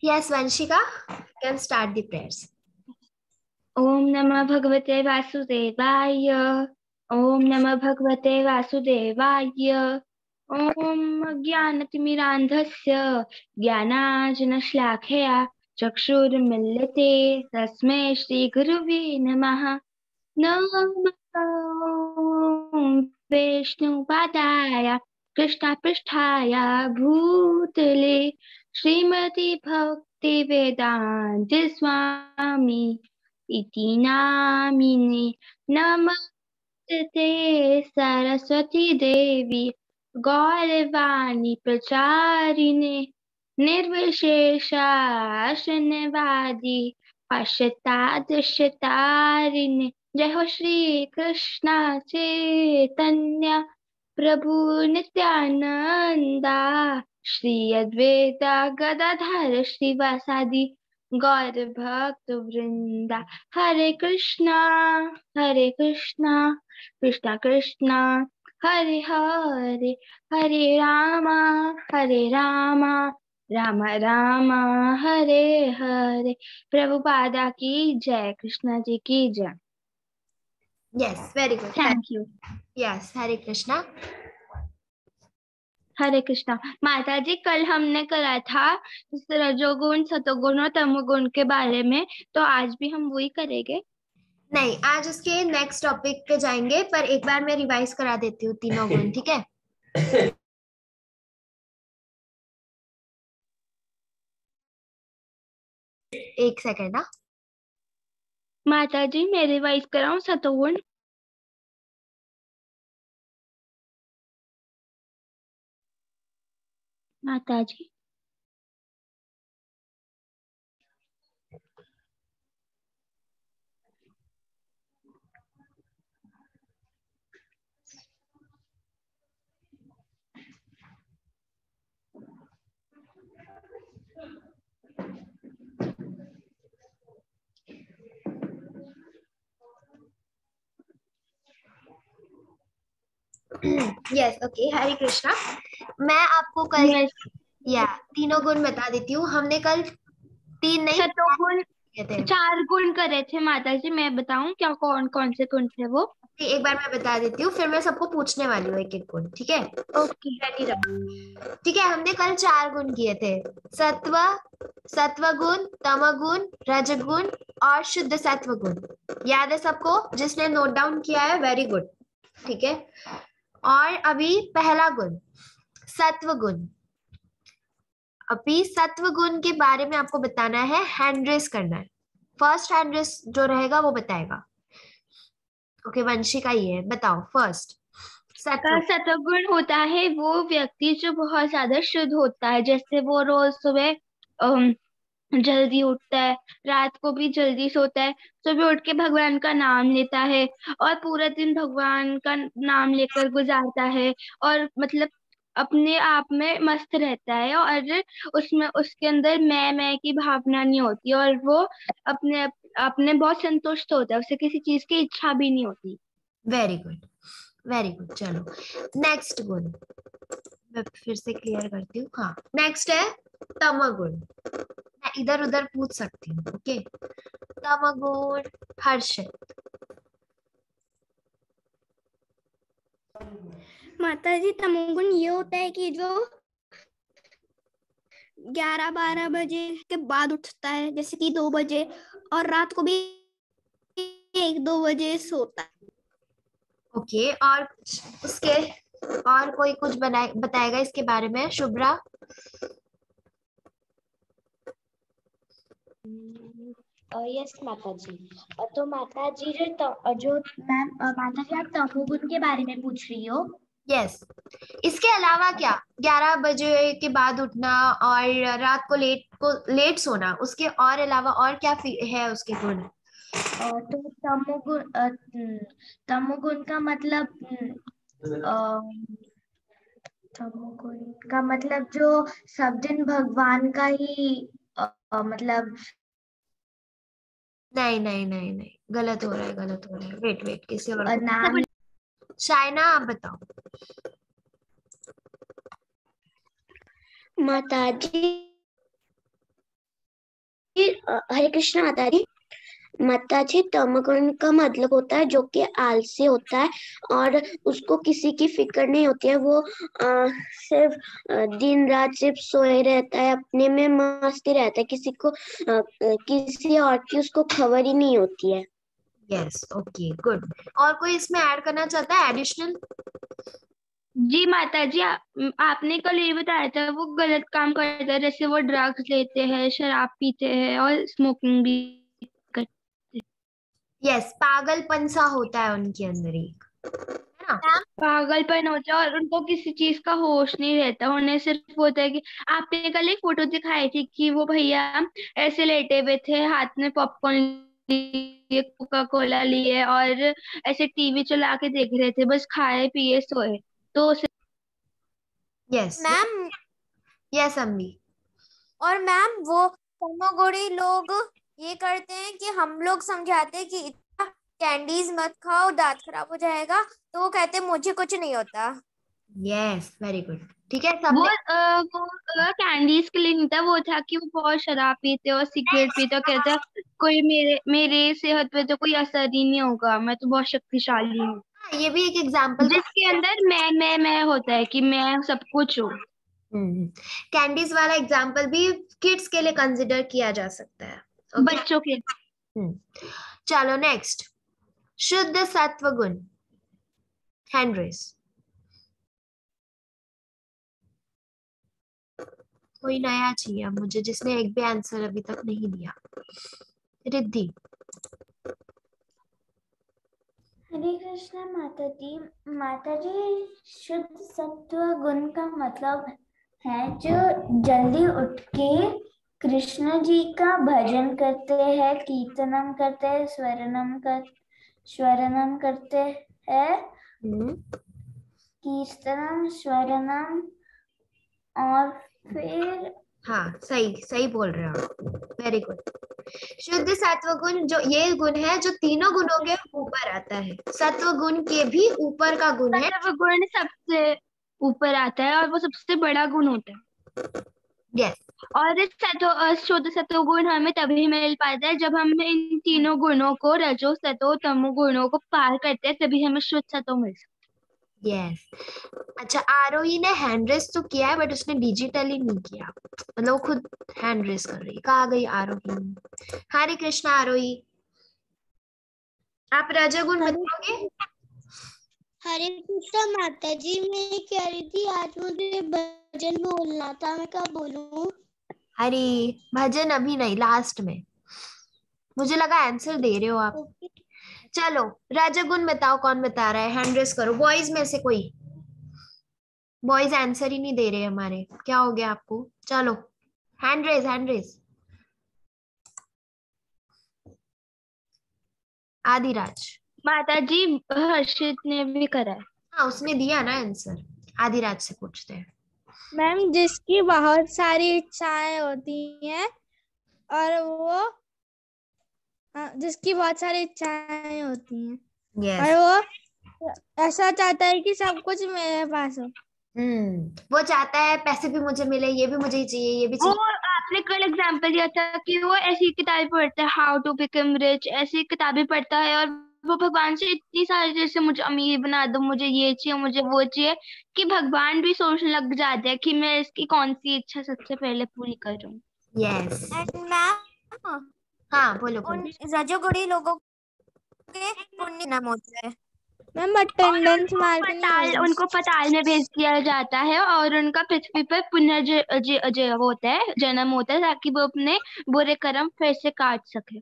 Yes, Vanshika, can start the prayers. ओम नमः भगवते वासुदेवाय। ओम नमः भगवते वासुदेवाय। ओम ज्ञानतिमिरान्धस्य ज्ञानाञ्जनश्लाघया चक्षुर्मीलिते तस्मै श्रीगुरुवे नमः। नमः विष्णुपादाय कृष्णपृष्ठाय भूतले श्रीमती भक्ति वेदांत स्वामी इति नामिने। नमस्ते सरस्वती देवी गौरवाणी प्रचारिणे निर्विशेषा शून्यवादी पश्चातारिणे। जय हो श्री कृष्ण चैतन्य प्रभु नित्यानंदा श्री अद्वैता गदाधर श्रीवासादि गौर भक्त वृंदा। हरे कृष्णा कृष्णा कृष्णा हरे हरे, हरे रामा राम राम हरे हरे। प्रभुपादा की जय, कृष्णा जी की जय। Yes, very good. Thank you. Yes, Hare Krishna. हरे कृष्णा। माता जी, कल हमने करा था रजोगुण सतोगुण और तमोगुण के बारे में, तो आज भी हम वही करेंगे। नहीं, आज उसके नेक्स्ट टॉपिक पे जाएंगे, पर एक बार मैं रिवाइज करा देती हूँ तीनों गुण, ठीक है? एक सेकेंड ना। माता जी, मैं रिवाइज कराऊं सतोगुण? माता जी यस, ओके, हरे कृष्णा। मैं आपको कल तीनों गुण बता देती हूँ। हमने कल तीन नहीं सतोगुण किए थे। 4 गुण करे थे माता जी। मैं बताऊं क्या कौन कौन से गुण थे वो? एक बार मैं बता देती हूँ, फिर मैं सबको पूछने वाली हूँ एक एक गुण, ठीक है? ओके। रेडी रहो। ठीक है, हमने कल 4 गुण किए थे। सत्व गुण, तम गुण, रज गुण और शुद्ध सत्व गुण। याद है सबको? जिसने नोट डाउन किया है, वेरी गुड। ठीक है, और अभी पहला गुण सत्व गुण। अभी सत्व गुण के बारे में आपको बताना है, हैंड रेस करना है। फर्स्ट हैंड रेस जो रहेगा वो बताएगा। ओके, वंशिका ही है, बताओ फर्स्ट। सतोगुण होता है वो व्यक्ति जो बहुत ज्यादा शुद्ध होता है, जैसे वो रोज सुबह जल्दी उठता है, रात को भी जल्दी सोता है, सुबह उठ के भगवान का नाम लेता है और पूरा दिन भगवान का नाम लेकर गुजारता है, और मतलब अपने आप में मस्त रहता है, और उसमें उसके अंदर मैं की भावना नहीं होती, और वो अपने अपने बहुत संतुष्ट होता है, उसे किसी चीज की इच्छा भी नहीं होती। Very good, very good. चलो नेक्स्ट गुण मैं फिर से क्लियर करती हूँ। हाँ, नेक्स्ट है तमगुण। मैं इधर उधर पूछ सकती हूँ। ओके, तमगुण हर्षित। माता जी, तमोगुण ये होता है कि जो 11-12 बजे के बाद उठता है, जैसे कि 2 बजे, और रात को भी 1-2 बजे सोता है। ओके, और उसके और कोई कुछ बताएगा इसके बारे में? शुभ्रा? यस माता जी। तो माता जी जो मैम माता जी, आप तमोगुण के बारे में पूछ रही हो? यस। इसके अलावा क्या? 11 बजे के बाद उठना और रात को लेट सोना, उसके और अलावा और क्या है उसके गुण? तो तमोगुण का मतलब तमोगुण का मतलब जो सब दिन भगवान का ही मतलब नहीं नहीं नहीं नहीं, गलत हो रहा है, गलत हो रहा है। वेट वेट, किसी और को नाम। शायना, आप बताओ। माता जी, हरे कृष्ण माता जी तमोगुण का मतलब होता है जो कि आलसी होता है और उसको किसी की फिक्र नहीं होती है। वो सिर्फ दिन रात सिर्फ सोए रहता है, अपने में मस्ती रहता है, किसी और की उसको खबर ही नहीं होती है। Yes, okay, good. और कोई इसमें ऐड करना चाहता है एडिशनल? जी माता जी, आपने कल ये बताया था वो गलत काम करता है, जैसे वो ड्रग्स लेते हैं, शराब पीते हैं और स्मोकिंग भी करते हैं। यस, पागलपन सा होता है उनके अंदर एक, है ना? पागलपन होता है और उनको किसी चीज का होश नहीं रहता, उन्हें सिर्फ होता है कि आपने कल एक फोटो दिखाई थी कि वो भैया ऐसे लेटे हुए थे, हाथ में पॉपकॉर्न लिए, कोका कोला लिए और ऐसे टीवी चला के देख रहे थे, बस खाए पिए सोए। तो यस मैम यस अम्मी। और मैम वो तमोगुणी लोग ये करते हैं कि हम लोग समझाते हैं कि इतना कैंडीज मत खाओ, दांत खराब हो जाएगा, तो वो कहते हैं मुझे कुछ नहीं होता। Yes, very good. ठीक है, वो सबने कैंडीज के लिए नहीं था, वो था कि वो बहुत शराब पीते और सिगरेट पीते और कहते कोई मेरे मेरे सेहत पे तो कोई असर ही नहीं होगा, मैं तो बहुत शक्तिशाली हूँ। हाँ, ये भी एक एग्जाम्पल था। जिसके अंदर मैं होता है कि मैं सब कुछ हूँ। कैंडीज वाला एग्जाम्पल भी किड्स के लिए कंसिडर किया जा सकता है। ओके, बच्चों के। चलो नेक्स्ट, शुद्ध सत्व गुण। Hand raise. कोई नया चाहिए अब मुझे, जिसने एक भी आंसर अभी तक नहीं दिया। रिद्धि। हरे कृष्णा माता जी शुद्ध सत्व गुण का मतलब है जो जल्दी उठ के कृष्ण जी का भजन करते हैं, कीर्तनम करते हैं, स्वरनम करते हैं, कीर्तनम स्वरनम, और फिर हाँ, सही सही बोल रहे हो आप, वेरी गुड। शुद्ध सत्व गुण जो ये गुण है जो तीनों गुणों के ऊपर आता है, सत्व गुण के भी ऊपर का गुण है। सत्व गुण सबसे ऊपर आता है और वो सबसे बड़ा गुण होता है। यस, और शुद्ध सत्व गुण हमें तभी मिल पाता है जब हम इन तीनों गुणों को, रजो सतो तमो गुणों को पार करते हैं, तभी हमें शुद्ध सत्व मिल सकता यस। अच्छा, आरोही ने हैंड रेस तो किया है बट उसने डिजिटली नहीं किया, मतलब वो खुद हैंड रेस कर रही है। कहाँ गई आरोही? हरे कृष्णा आरोही, आप रजोगुण बताओगे? हरे कृष्णा माता जी, मैं कह रही थी आज मुझे भजन बोलना था, मैं कब बोलूं? हरे भजन अभी नहीं, लास्ट में। मुझे लगा आंसर दे रहे हो आप। चलो रजोगुण बताओ, कौन बता रहा है? हैंड रेस करो बॉयज में से कोई। बॉयज आंसर ही नहीं दे रहे हमारे, क्या हो गया आपको? चलो hand raise, hand raise. Adiraj. माता जी हर्षित ने भी करा है। हाँ, उसने दिया ना आंसर। आदिराज से पूछते हैं। मैम जिसकी बहुत सारी इच्छाएं होती हैं और वो जिसकी बहुत सारी इच्छाएं होती हैं यस। और वो ऐसा चाहता है कि सब कुछ मेरे पास हो। वो चाहता है पैसे भी मुझे मिले, ये भी मुझे चाहिए, ये भी वो चाहिए। आपने कल एग्जाम्पल दिया था कि वो ऐसी किताबें पढ़ता है, हाउ टू बिकम रिच, ऐसी किताबें पढ़ता है और वो भगवान से इतनी सारी, जैसे मुझे अमीर बना दो, मुझे ये चाहिए, मुझे वो चाहिए, कि भगवान भी सोचने लग जाते हैं कि मैं इसकी कौन सी इच्छा सबसे पहले पूरी करूं। यस। एंड मैम हाँ, बोलो उन बोलो। रजोगुणी लोगों के पुण्य नाम होता है। मैम और अटेंडेंस मार के नहीं होगा। उनको पताल में भेज दिया जाता है और उनका पृथ्वी पर वो होता है, जन्म होता है, ताकि वो अपने बुरे कर्म फिर से काट सके।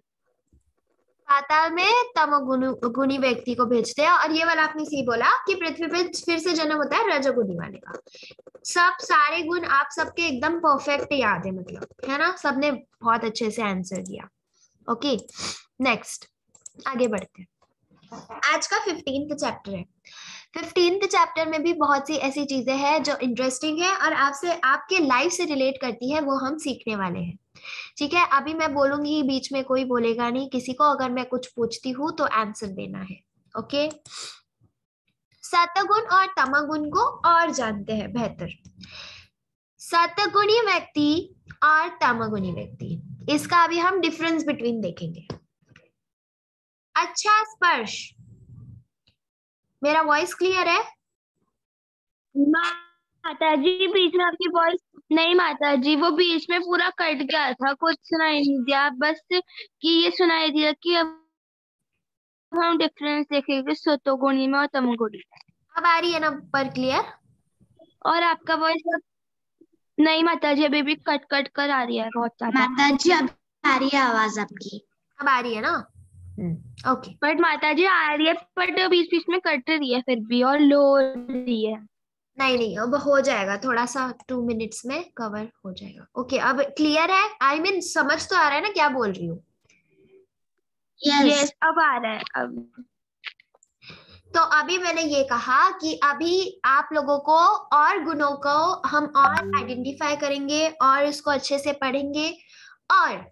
पाताल में तमोगुणी व्यक्ति को भेजते हैं, और ये वाला आपने सही बोला कि पृथ्वी पे फिर से जन्म होता है रजोगुणी वाले का। सब सारे गुण आप सबके एकदम परफेक्ट याद है, मतलब, है ना? सबने बहुत अच्छे से आंसर दिया। ओके, नेक्स्ट आगे बढ़ते हैं। आज का 15th चैप्टर है। 15th चैप्टर में भी बहुत सी ऐसी चीजें हैं जो इंटरेस्टिंग है और आपसे, आपके लाइफ से रिलेट करती है, वो हम सीखने वाले हैं। ठीक है, अभी मैं बोलूंगी, बीच में कोई बोलेगा नहीं, किसी को अगर मैं कुछ पूछती हूँ तो आंसर देना है। ओके, सतगुण और तमगुण को और जानते हैं बेहतर। सतगुणी व्यक्ति और तमगुणी व्यक्ति, इसका अभी हम डिफरेंस बिटवीन देखेंगे। अच्छा स्पर्श, मेरा वॉइस क्लियर है? माता जी बीच में आपकी वॉइस नहीं, माता जी वो बीच में पूरा कट गया था, कुछ सुनाई नहीं दिया, बस कि ये सुनाई दिया कि अब हम डिफरेंस देखेंगे सतोगुणी में और तमोगुणी में। अब आ रही है ना पर क्लियर? और आपका वॉइस नहीं माता जी, अभी भी कट कट कर आ रही है बहुत ज्यादा। माता जी अब आ रही है आवाज आपकी। अब आ रही है ना? ओके। बट माता जी आ रही है, बट बीच बीच में कट रही है फिर भी, और लो रही है। नहीं नहीं, अब हो जाएगा, थोड़ा सा 2 मिनट्स में कवर हो जाएगा। ओके, अब क्लियर है? आई मीन समझ तो आ रहा है ना क्या बोल रही हूँ? यस अब आ रहा है अब। तो अभी मैंने ये कहा कि अभी आप लोगों को और गुणों को हम और आइडेंटिफाई करेंगे और इसको अच्छे से पढ़ेंगे। और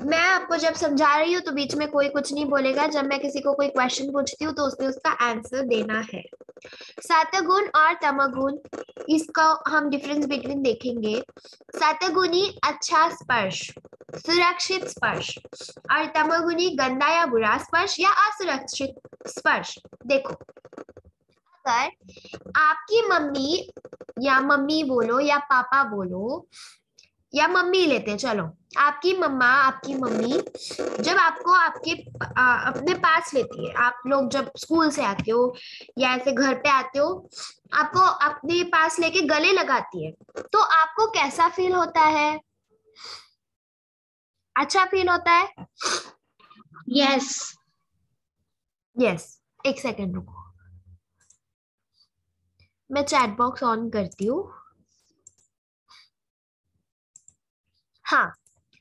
मैं आपको जब समझा रही हूँ तो बीच में कोई कुछ नहीं बोलेगा। जब मैं किसी को कोई क्वेश्चन पूछती हूँ तो उसने उसका आंसर देना है। सतगुण और तमगुण, इसका हम डिफरेंस बिटवीन देखेंगे। सतगुणी अच्छा स्पर्श, सुरक्षित स्पर्श, और तमगुणी गंदा या बुरा स्पर्श या असुरक्षित स्पर्श। देखो, अगर आपकी मम्मी, या मम्मी बोलो या पापा बोलो या मम्मी लेते, चलो आपकी मम्मा, आपकी मम्मी जब आपको आपके अपने पास लेती है, आप लोग जब स्कूल से आते हो या ऐसे घर पे आते हो, आपको अपने पास लेके गले लगाती है, तो आपको कैसा फील होता है? अच्छा फील होता है? यस। यस। एक सेकंड रुको, मैं चैट बॉक्स ऑन करती हूँ। हाँ,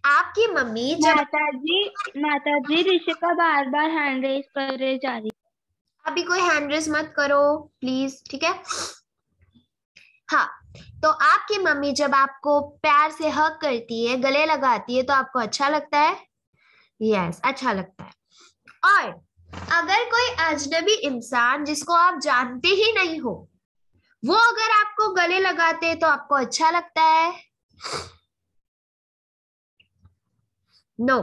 आपकी मम्मी जब, माता जी ऋषिका बार बार हैंड रेज कर जा रही। अभी कोई हैंड रेज मत करो प्लीज, ठीक है? हाँ, तो आपकी मम्मी जब आपको प्यार से हग करती है, गले लगाती है, तो आपको अच्छा लगता है? यस, अच्छा लगता है। और अगर कोई अजनबी इंसान जिसको आप जानते ही नहीं हो, वो अगर आपको गले लगाते हैं तो आपको अच्छा लगता है? नो।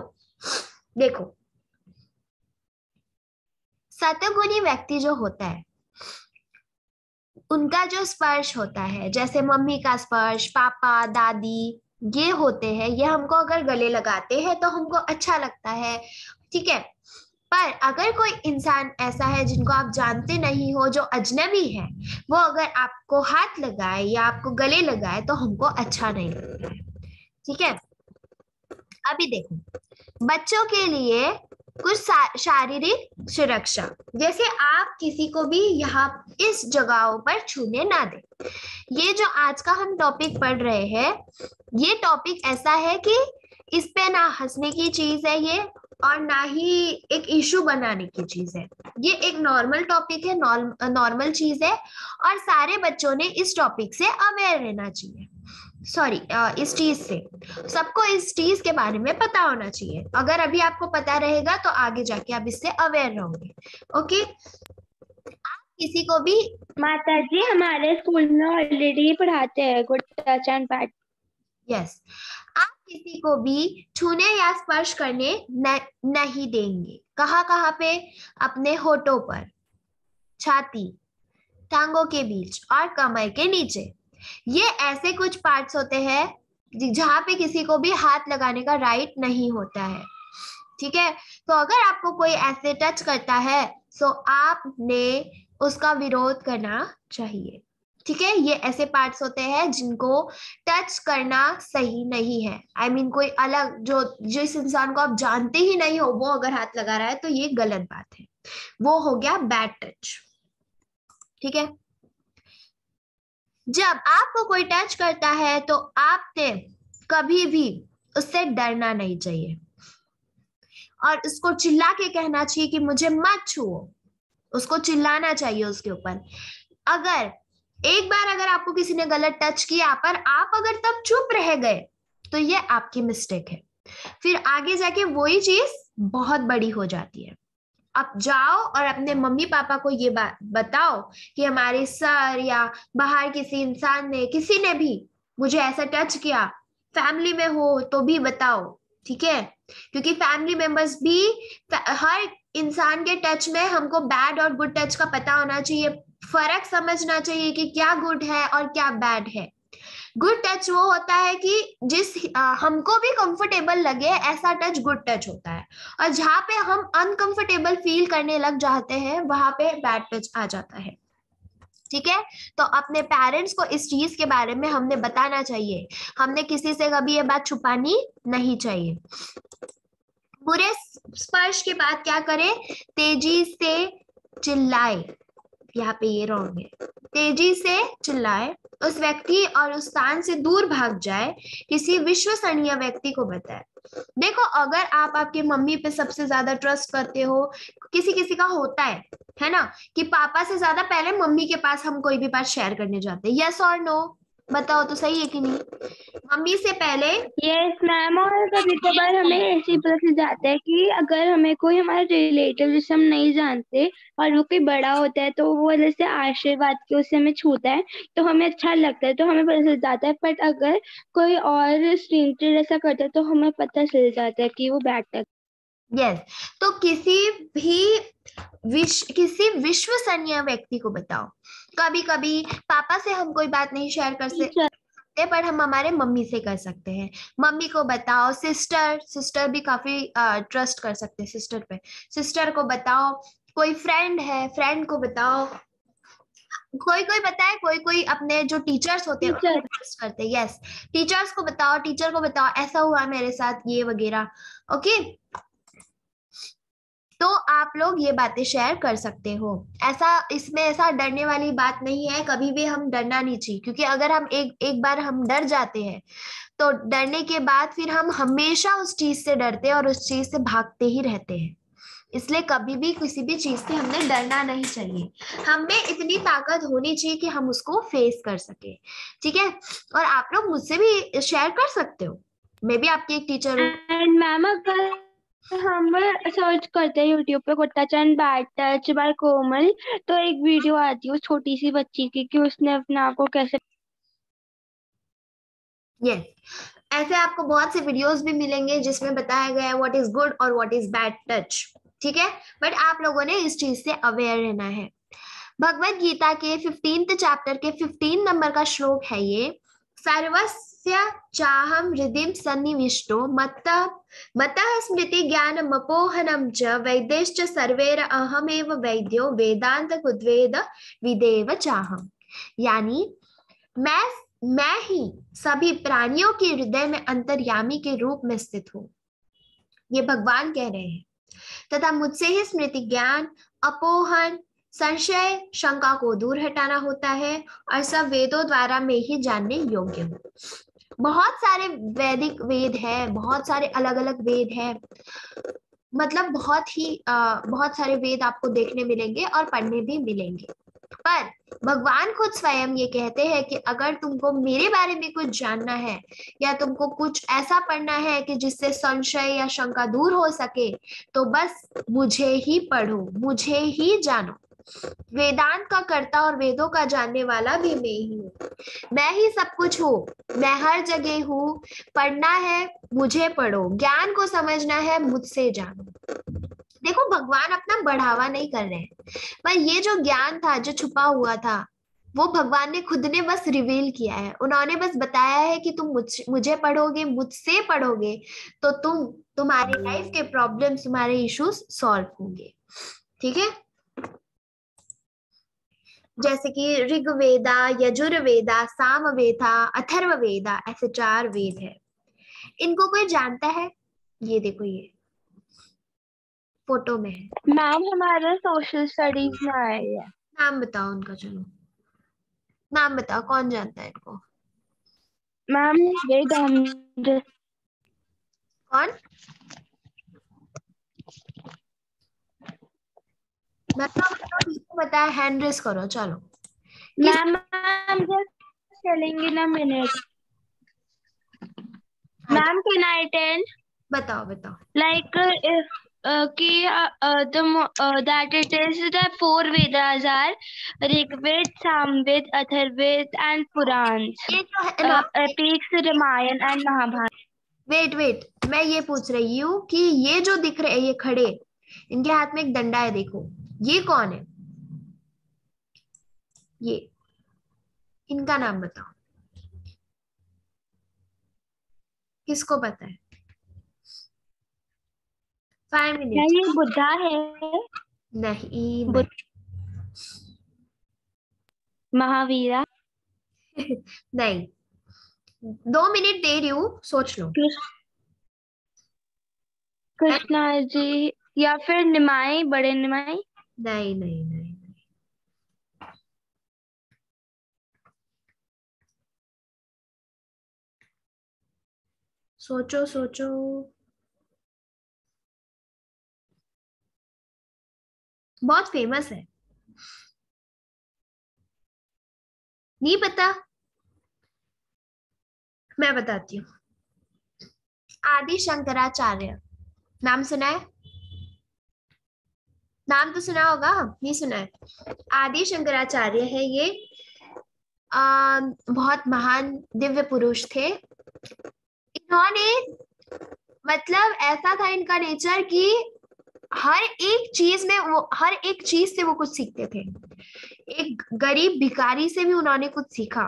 देखो, सतगुणी व्यक्ति जो होता है, उनका जो स्पर्श होता है, जैसे मम्मी का स्पर्श, पापा, दादी, ये होते हैं, ये हमको अगर गले लगाते हैं तो हमको अच्छा लगता है, ठीक है? पर अगर कोई इंसान ऐसा है जिनको आप जानते नहीं हो, जो अजनबी है, वो अगर आपको हाथ लगाए या आपको गले लगाए तो हमको अच्छा नहीं लगता है, ठीक है? अभी देखो, बच्चों के लिए कुछ शारीरिक सुरक्षा, जैसे आप किसी को भी यहाँ इस जगहों पर छूने ना दें। ये जो आज का हम टॉपिक पढ़ रहे हैं, ये टॉपिक ऐसा है कि इस पे ना हंसने की चीज है ये, और ना ही एक इशू बनाने की चीज है। ये एक नॉर्मल टॉपिक है, नॉर्मल चीज है, और सारे बच्चों ने इस टॉपिक से अवेयर रहना चाहिए। सॉरी, इस चीज से सबको इस चीज के बारे में पता होना चाहिए। अगर अभी आपको पता रहेगा तो आगे जाके आप इससे अवेयर रहोगे। ओके, आप किसी को भी, माता जी हमारे स्कूल में ऑलरेडी पढ़ाते हैं good touch and bad. Yes, आप किसी को भी छूने या स्पर्श करने नहीं देंगे। कहाँ कहाँ पे? अपने होठों पर, छाती, टांगों के बीच और कमर के नीचे। ये ऐसे कुछ पार्ट्स होते हैं जहां पे किसी को भी हाथ लगाने का राइट नहीं होता है, ठीक है? तो अगर आपको कोई ऐसे टच करता है तो आपने उसका विरोध करना चाहिए, ठीक है? ये ऐसे पार्ट्स होते हैं जिनको टच करना सही नहीं है। आई मीन कोई अलग, जो जिस इंसान को आप जानते ही नहीं हो, वो अगर हाथ लगा रहा है तो ये गलत बात है, वो हो गया बैड टच, ठीक है? जब आपको कोई टच करता है तो आपने कभी भी उससे डरना नहीं चाहिए और उसको चिल्ला के कहना चाहिए कि मुझे मत छुओ। उसको चिल्लाना चाहिए उसके ऊपर। अगर एक बार अगर आपको किसी ने गलत टच किया पर आप अगर तब चुप रह गए तो ये आपकी मिस्टेक है, फिर आगे जाके वही चीज बहुत बड़ी हो जाती है। आप जाओ और अपने मम्मी पापा को ये बात बताओ कि हमारे सर या बाहर किसी इंसान ने, किसी ने भी मुझे ऐसा टच किया, फैमिली में हो तो भी बताओ, ठीक है, क्योंकि फैमिली मेंबर्स भी, हर इंसान के टच में हमको बैड और गुड टच का पता होना चाहिए, फर्क समझना चाहिए कि क्या गुड है और क्या बैड है। गुड टच वो होता है कि जिस हमको भी कंफर्टेबल लगे, ऐसा टच गुड टच होता है, और जहाँ पे हम अनकंफर्टेबल फील करने लग जाते हैं वहां पे बैड टच आ जाता है। ठीक है, तो अपने पेरेंट्स को इस चीज के बारे में हमने बताना चाहिए, हमने किसी से कभी ये बात छुपानी नहीं चाहिए। बुरे स्पर्श के बाद क्या करें? तेजी से चिल्लाए, यहाँ पे ये रॉन्ग है, तेजी से चिल्लाए, उस व्यक्ति और उस स्थान से दूर भाग जाए, किसी विश्वसनीय व्यक्ति को बताए। देखो, अगर आप आपकी मम्मी पे सबसे ज्यादा ट्रस्ट करते हो, किसी किसी का होता है ना, कि पापा से ज्यादा पहले मम्मी के पास हम कोई भी बात शेयर करने जाते हैं, यस और नो, बताओ तो सही है कि नहीं? मम्मी से पहले। यस मैम, और कभी कभार हमें ऐसी पता चल जाता है कि अगर हमें कोई हमारा रिलेटिव जिसे हम नहीं जानते और वो कोई बड़ा होता है, तो वो जैसे आशीर्वाद के उससे हमें छूता है तो हमें अच्छा लगता है, तो हमें पता चल जाता है। बट अगर कोई और स्ट्रेंजर ऐसा करता है तो हमें पता चल जाता है कि वो बैड टच। यस, तो किसी विश्वसनीय व्यक्ति को बताओ। कभी कभी पापा से हम कोई बात नहीं शेयर कर सकते, पर हम हमारे मम्मी से कर सकते हैं, मम्मी को बताओ। सिस्टर भी काफी ट्रस्ट कर सकते हैं सिस्टर पे, सिस्टर को बताओ। कोई फ्रेंड है, फ्रेंड को बताओ। कोई कोई बताए, कोई कोई अपने जो टीचर्स होते हैं उनको ट्रस्ट करते हैं। यस, टीचर्स को बताओ, टीचर को बताओ ऐसा हुआ मेरे साथ, ये वगैरह। ओके, तो आप लोग ये बातें शेयर कर सकते हो। इसमें ऐसा डरने वाली बात नहीं है, कभी भी हम डरना नहीं चाहिए, क्योंकि अगर हम एक बार हम डर जाते हैं तो डरने के बाद फिर हम हमेशा उस चीज से डरते हैं और उस चीज से भागते ही रहते हैं। इसलिए कभी भी किसी भी चीज से हमने डरना नहीं चाहिए, हमें इतनी ताकत होनी चाहिए कि हम उसको फेस कर सके। ठीक है, और आप लोग मुझसे भी शेयर कर सकते हो, मैं भी आपकी एक टीचर हूँ। एंड मैम, अगर हम सर्च करते हैं यूट्यूब पे गुट्टा चंद बैड टच बाय कोमल, तो एक वीडियो आती है उस छोटी सी बच्ची की कि उसने अपने आप को कैसे। यस, ऐसे आपको बहुत से वीडियोस भी मिलेंगे जिसमें बताया गया है व्हाट इज गुड और व्हाट इज बैड टच। ठीक है, बट आप लोगों ने इस चीज से अवेयर रहना है। भगवत गीता के 15th चैप्टर के 15 नंबर का श्लोक है ये। सर्वस्य चाहम हृदि सन्निविष्टो मतः स्मृति ज्ञानमपोहनम च वैद्यश्च सर्वैर अहमेव वैद्यो वेदांत कुद्वेद विदेव चाहम। यानी मैं ही सभी प्राणियों के हृदय में अंतर्यामी के रूप में स्थित हूँ, ये भगवान कह रहे हैं, तथा मुझसे ही स्मृति ज्ञान, अपोहन, संशय, शंका को दूर हटाना होता है, और सब वेदों द्वारा मैं ही जानने योग्य हूँ। बहुत सारे वैदिक वेद है, बहुत सारे अलग अलग वेद है, मतलब बहुत सारे वेद आपको देखने मिलेंगे और पढ़ने भी मिलेंगे। पर भगवान खुद स्वयं ये कहते हैं कि अगर तुमको मेरे बारे में कुछ जानना है या तुमको कुछ ऐसा पढ़ना है कि जिससे संशय या शंका दूर हो सके, तो बस मुझे ही पढ़ो, मुझे ही जानो। वेदांत का कर्ता और वेदों का जानने वाला भी मैं ही हूँ, मैं ही सब कुछ हूँ, मैं हर जगह हूँ। पढ़ना है मुझे पढ़ो, ज्ञान को समझना है मुझसे जानो। देखो, भगवान अपना बढ़ावा नहीं कर रहे हैं, पर ये जो ज्ञान था जो छुपा हुआ था वो भगवान ने खुद ने बस रिवील किया है। उन्होंने बस बताया है कि तुम मुझे पढ़ोगे, मुझसे पढ़ोगे, तो तुम्हारे लाइफ के प्रॉब्लम्स, तुम्हारे इश्यूज सॉल्व होंगे। ठीक है, जैसे कि ऋग्वेदा, यजुर्वेदा, सामवेदा, अथर्ववेदा, ऐसे 4 वेद है। इनको कोई जानता है? ये देखो, ये फोटो में है। मैम, हमारा सोशल स्टडीज में आया है। नाम बताओ उनका, चलो नाम बताओ, कौन जानता है इनको? मैम, वेद हम कौन? बताओ बताओ, किसको बताया? हैंड रेस करो, चलो। Ma'am, just telling in a minute. Ma'am, can I tell? बताओ बताओ। Like that it is the 4 Vedas are Rigved, Samved, Atharved and Purans. ये जो है ना, Epics, Ramayana and Mahabharata. Wait wait, मैं ये पूछ रही हूँ कि ये जो दिख रहे हैं ये खड़े, इनके हाथ में एक डंडा है, देखो ये कौन है? ये, इनका नाम बताओ, किसको पता है? 5 क्या मिनट। ये बुद्धा है? नहीं बुद्ध, नहीं। महावीरा, नहीं, 2 मिनट दे रही हूँ, सोच लो। कृष्णा जी, या फिर निमाई, बड़े निमाई। नहीं नहीं नहीं। सोचो सोचो। बहुत फेमस है। नहीं पता? मैं बताती हूँ। आदि शंकराचार्य, नाम सुना है? नाम तो सुना होगा, नहीं सुना है? आदि शंकराचार्य है ये। बहुत महान दिव्य पुरुष थे इन्होंने। मतलब ऐसा था इनका नेचर कि हर एक चीज में वो, हर एक चीज से वो कुछ सीखते थे। एक गरीब भिखारी से भी उन्होंने कुछ सीखा,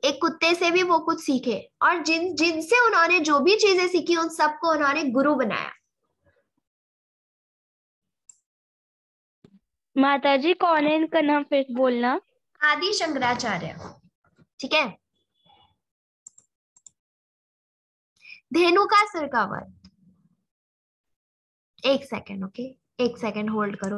एक कुत्ते से भी वो कुछ सीखे, और जिनसे उन्होंने जो भी चीजें सीखी उन सबको उन्होंने गुरु बनाया। माता जी कौन है इनका नाम फिर बोलना। आदि शंकराचार्य, ठीक है। धेनुकासुर का वध। एक सेकेंड, ओके, एक सेकेंड होल्ड करो।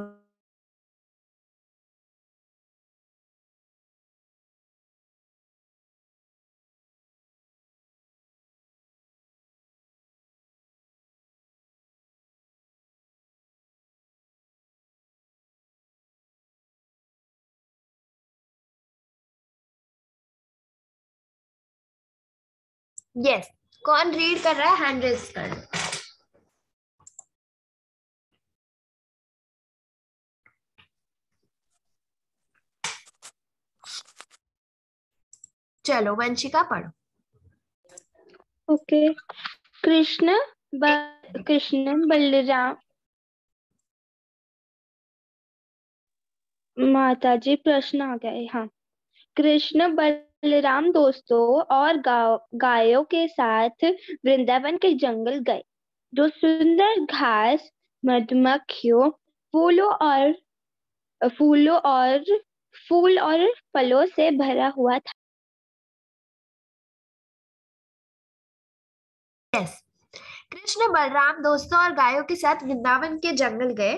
यस, कौन रीड कर रहा है? हैंड रेज कर। चलो वंशिका पढ़ो। ओके। कृष्ण कृष्ण बलराम। माता जी प्रश्न आ गए, हाँ। कृष्ण बलराम दोस्तों और गायों के साथ वृंदावन के जंगल गए, जो सुंदर घास, मधुमक्खियों, फूलों और फूल और फलों से भरा हुआ था। यस, कृष्ण बलराम दोस्तों और गायों के साथ वृंदावन के जंगल गए,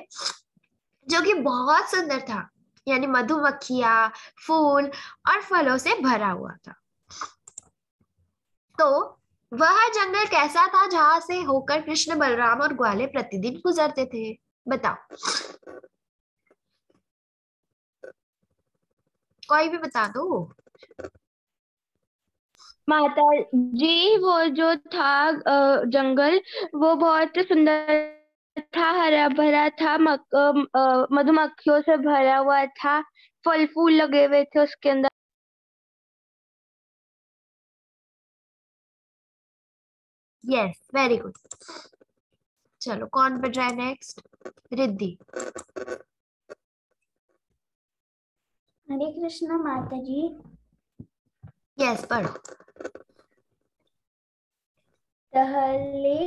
जो कि बहुत सुंदर था, यानी मधुमक्खियां, फूल और फलों से भरा हुआ था। तो वह जंगल कैसा था जहां से होकर कृष्ण बलराम और ग्वाले प्रतिदिन गुजरते थे? बताओ, कोई भी बता दो। माता जी वो जो था जंगल, वो बहुत सुंदर था, हरा भरा था, मधुमक्खियों से भरा हुआ था, फल फूल लगे हुए थे उसके अंदर। Yes, very good. चलो कौन पढ़ रहा है नेक्स्ट? रिद्धि। हरे कृष्णा माता जी। यस, पढ़ो। टहले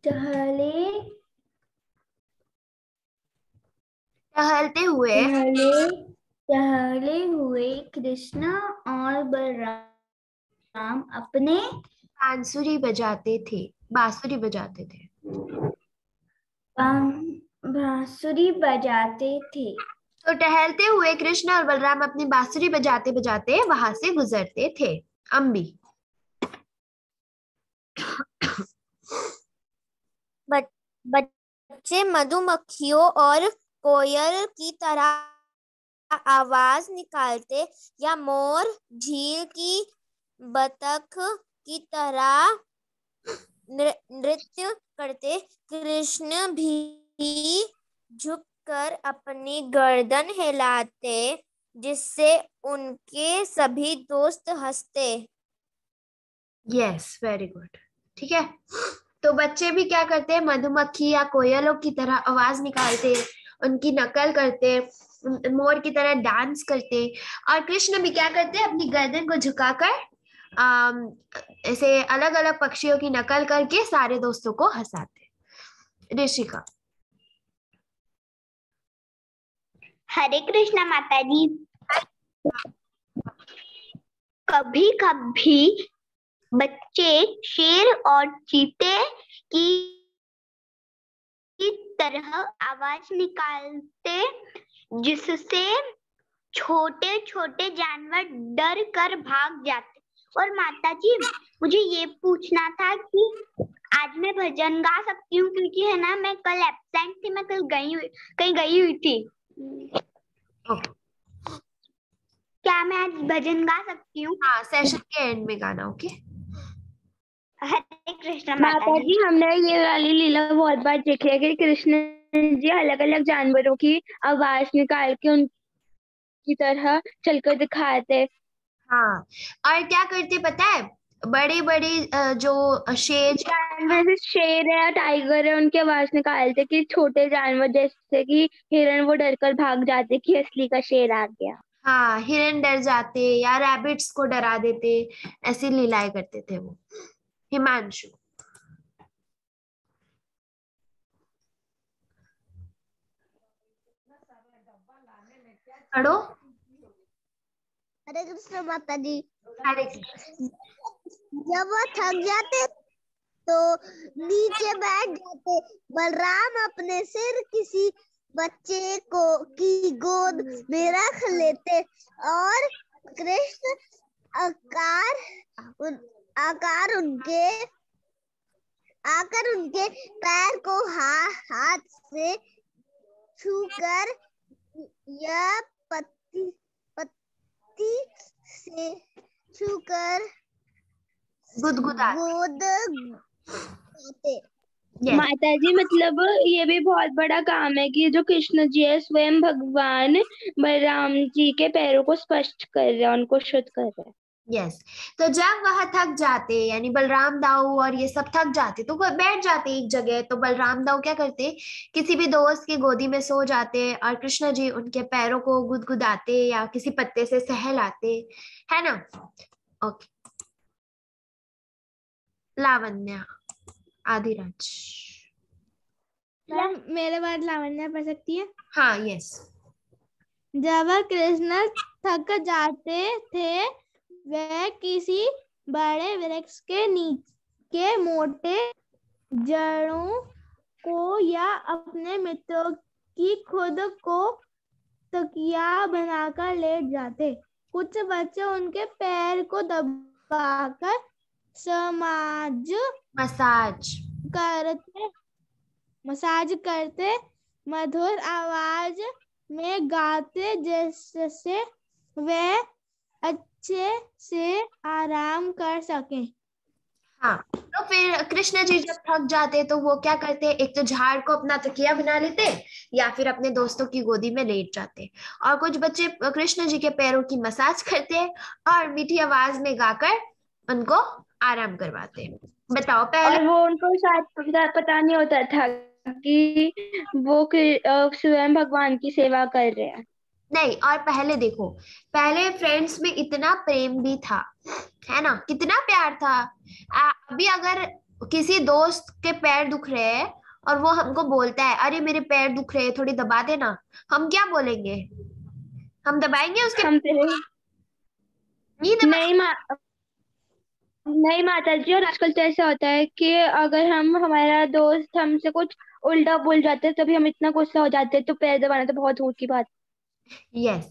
टहले टहलते हुए टहले टहले हुए कृष्ण और बलराम अपने बांसुरी बजाते थे, बांसुरी बजाते थे। बांसुरी बजाते थे। तो टहलते हुए कृष्ण और बलराम अपनी बांसुरी बजाते बजाते वहां से गुजरते थे। अम्बी। बच्चे मधुमक्खियों और कोयल की तरह आवाज निकालते, या मोर झील की बतख की तरह नृत्य करते। कृष्ण भी झुककर अपनी गर्दन हिलाते, जिससे उनके सभी दोस्त हंसते। Yes, very good. ठीक है, तो बच्चे भी क्या करते हैं, मधुमक्खी या कोयलों की तरह आवाज निकालते, उनकी नकल करते, मोर की तरह डांस करते। और कृष्ण भी क्या करते हैं, अपनी गर्दन को झुकाकर ऐसे अलग अलग पक्षियों की नकल करके सारे दोस्तों को हंसाते। ऋषिका। हरे कृष्णा माता जी। कभी कभी बच्चे शेर और चीते की तरह आवाज निकालते, जिससे छोटे छोटे जानवर डर कर भाग जाते। और माता जी, मुझे ये पूछना था कि आज मैं भजन गा सकती हूँ, क्योंकि है ना मैं कल एब्सेंट थी, मैं कल कहीं गई हुई थी। क्या मैं आज भजन गा सकती हूँ? हाँ, सेशन के एंड में गाना। ओके। हरे कृष्ण माता जी, हमने ये वाली लीला बहुत बार देखी है कि कृष्ण जी अलग अलग जानवरों की आवाज निकाल के उनकी तरह चलकर दिखाते। हाँ, और क्या करते पता है, बड़ी बड़ी जो शेर, जानवर शेर है या टाइगर है, उनकी आवाज निकालते कि छोटे जानवर जैसे कि हिरण, वो डर कर भाग जाते कि असली का शेर आ गया। हाँ, हिरन डर जाते या रैबिट्स को डरा देते, ऐसी लीलाएं करते थे वो। हिमांशु। पढ़ो। हरे कृष्ण माता जी। हरे कृष्ण। जब वो थक जाते तो नीचे बैठ जाते। बलराम अपने सिर किसी बच्चे की गोद में रख लेते और कृष्ण आकर उनके पैर को हाथ से छूकर या पत्ती से छूकर गुदगुदाते। Yes. माता जी, मतलब ये भी बहुत बड़ा काम है कि जो कृष्ण जी है स्वयं भगवान बलराम जी के पैरों को स्पष्ट कर रहे हैं, उनको शुद्ध कर रहे हैं। यस, तो जब वह थक जाते, यानी बलराम दाऊ और ये सब थक जाते, तो वह बैठ जाते एक जगह। तो बलराम दाऊ क्या करते, किसी भी दोस्त की गोदी में सो जाते और कृष्ण जी उनके पैरों को गुदगुदाते या किसी पत्ते से सहलाते, है ना। ओके, लावण्या, आदिराज। मैम, मेरे बाद लावण्या पढ़ सकती है? हाँ, यस। जब कृष्ण थक जाते थे, वह किसी बड़े वृक्ष के नीचे मोटे जड़ों को या अपने मित्रों की खुद को तकिया बनाकर लेट जाते। कुछ बच्चे उनके पैर को दबाकर मसाज करते, मधुर आवाज में गाते, जिससे वे अच्छे से आराम कर सकें। हाँ, तो फिर कृष्ण जी जब थक जाते तो वो क्या करते, एक तो झाड़ को अपना तकिया बना लेते या फिर अपने दोस्तों की गोदी में लेट जाते। और कुछ बच्चे कृष्ण जी के पैरों की मसाज करते और मीठी आवाज में गाकर उनको आराम करवाते। बताओ पहले। और वो उनको शायद पता नहीं होता था कि वो स्वयं भगवान की सेवा कर रहे हैं। नहीं, और पहले देखो, पहले फ्रेंड्स में इतना प्रेम भी था, है ना, कितना प्यार था। अभी अगर किसी दोस्त के पैर दुख रहे हैं और वो हमको बोलता है, अरे मेरे पैर दुख रहे हैं, थोड़ी दबा देना, हम क्या बोलेंगे, हम दबाएंगे उसके? हम तेरे नहीं दबा। नहीं माता जी, और आजकल तो ऐसा होता है कि अगर हमारा दोस्त हमसे कुछ उल्टा बोल जाते हैं, तभी हम इतना गुस्सा हो जाते हैं, तो पैर दबाना तो बहुत दूर की बात। यस,